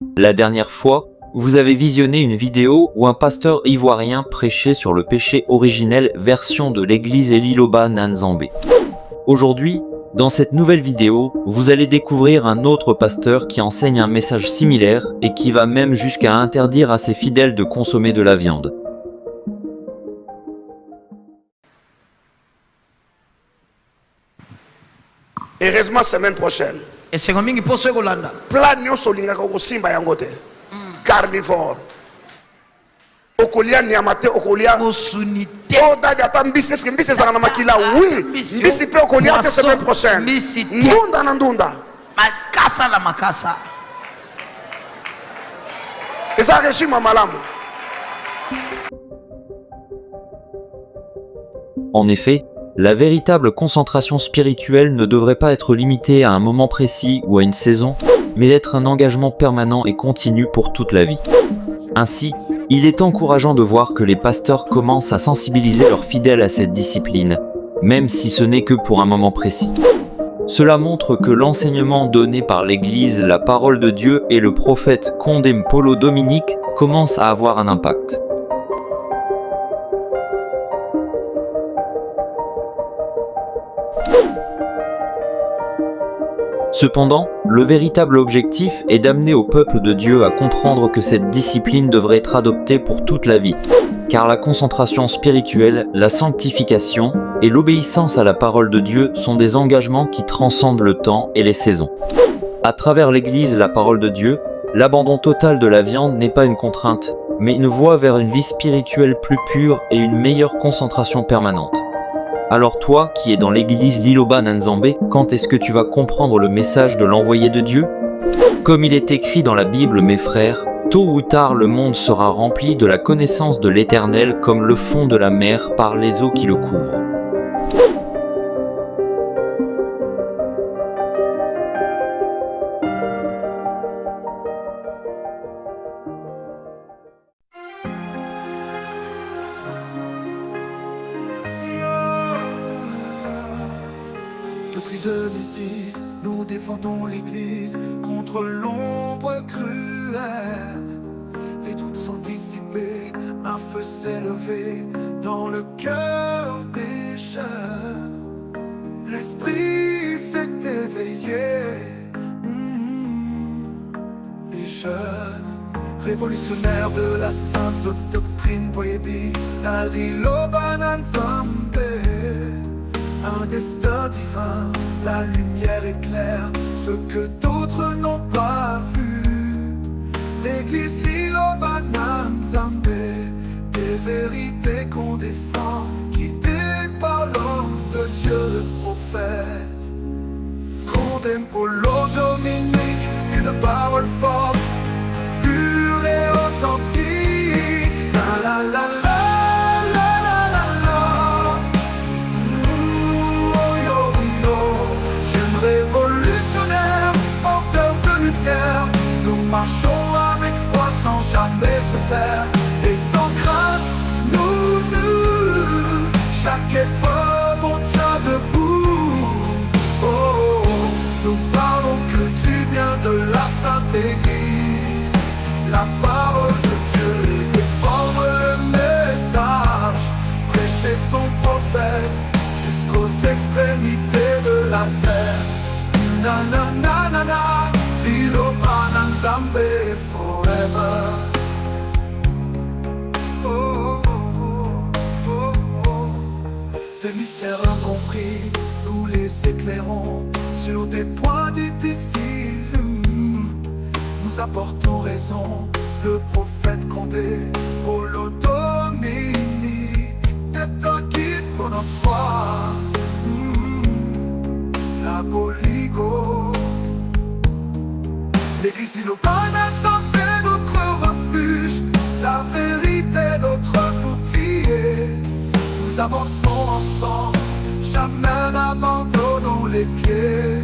La dernière fois, vous avez visionné une vidéo où un pasteur ivoirien prêchait sur le péché originel version de l'église Eliloba Nanzambé. Aujourd'hui, dans cette nouvelle vidéo, vous allez découvrir un autre pasteur qui enseigne un message similaire et qui va même jusqu'à interdire à ses fidèles de consommer de la viande. Heureusement, semaine prochaine. Plat nyonso lingaka kosimba yango te. Carnivore. Okolia nyama te, okolia dadi ata mbisi. Eske mbisi ezalaka na makila? Oui. Mbisi pe okolia te semaine prochaine. Ndunda na ndunda. Makasa na makasa. Eza régime ya malamu. En effet, la véritable concentration spirituelle ne devrait pas être limitée à un moment précis ou à une saison, mais être un engagement permanent et continu pour toute la vie. Ainsi, il est encourageant de voir que les pasteurs commencent à sensibiliser leurs fidèles à cette discipline, même si ce n'est que pour un moment précis. Cela montre que l'enseignement donné par l'Église, la parole de Dieu et le prophète Condé Mpolo Dominique commence à avoir un impact. Cependant, le véritable objectif est d'amener au peuple de Dieu à comprendre que cette discipline devrait être adoptée pour toute la vie, car la concentration spirituelle, la sanctification et l'obéissance à la parole de Dieu sont des engagements qui transcendent le temps et les saisons. À travers l'Église, la parole de Dieu, l'abandon total de la viande n'est pas une contrainte, mais une voie vers une vie spirituelle plus pure et une meilleure concentration permanente. Alors toi, qui es dans l'église Liloba Nanzambé, quand est-ce que tu vas comprendre le message de l'envoyé de Dieu? Comme il est écrit dans la Bible, mes frères, tôt ou tard le monde sera rempli de la connaissance de l'Éternel comme le fond de la mer par les eaux qui le couvrent. Depuis 2010, nous défendons l'Église contre l'ombre cruelle. Les doutes sont dissipés, un feu s'est levé dans le cœur des jeunes. L'esprit s'est éveillé. Les jeunes révolutionnaires de la sainte doctrine Boyebi, la Liloba Nanzambé. Un destin divin, la lumière éclaire ce que d'autres n'ont pas vu. L'église Liloba Nanzambé, des vérités qu'on défend, guidées par l'homme de Dieu, le prophète Condé Mpolo Dominique, une parole forte, pure et authentique. La la la la. Nous marchons avec foi sans jamais se taire. Et sans crainte, chaque épreuve on tient debout. Oh, oh, oh. Nous parlons que du bien de la Sainte Église. La parole de Dieu défendre le message, prêcher son prophète jusqu'aux extrémités de la terre. Na na na na na, Liloba Nanzambé forever. Oh, oh, oh, oh. Des mystères incompris, nous les éclairons sur des points difficiles. Nous apportons raison, le prophète Condé Mpolo Dominique est un guide pour notre foi. La Boligo, l'église Liloba Nanzambé, notre refuge, la vérité, notre bouclier. Nous avançons ensemble, jamais n'abandonnons les pieds,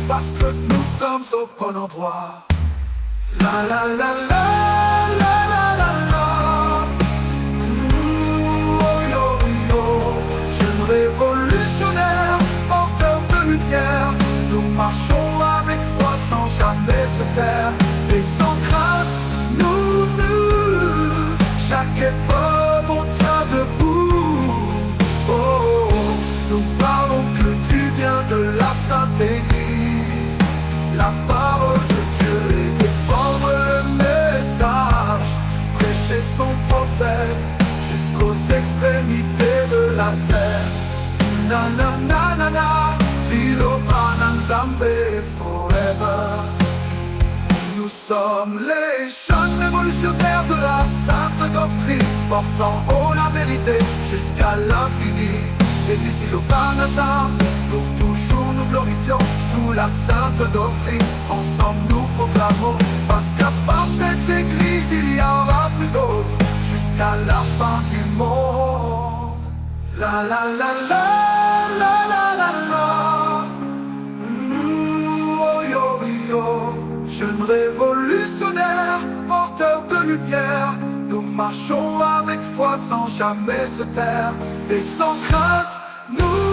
parce que nous sommes au bon endroit. La la la la la la la la. Oh yo yo, jeune révolutionnaire, porteur de lumière. Nous marchons avec foi sans jamais se taire et sans crainte. qu'est pauvre, on tient debout. Oh, oh, oh. Nous parlons que du bien de la Sainte Église, la parole de Dieu, et défendre le message, prêcher son prophète jusqu'aux extrémités de la terre. Na na na na na, Lilo Bananzambe forever. Nous sommes les jeunes révolutionnaires de la sainte doctrine, portant haut la vérité jusqu'à l'infini. Église Ilobanata, pour toujours nous glorifions sous la sainte doctrine. Ensemble nous proclamons, parce qu'à part cette église il y aura plus d'autres, jusqu'à la fin du monde. La la la la, la la la la. Oh yo yo, jeunes révolutionnaires, porteurs de lumière, nous marchons avec foi sans jamais se taire, et sans crainte, nous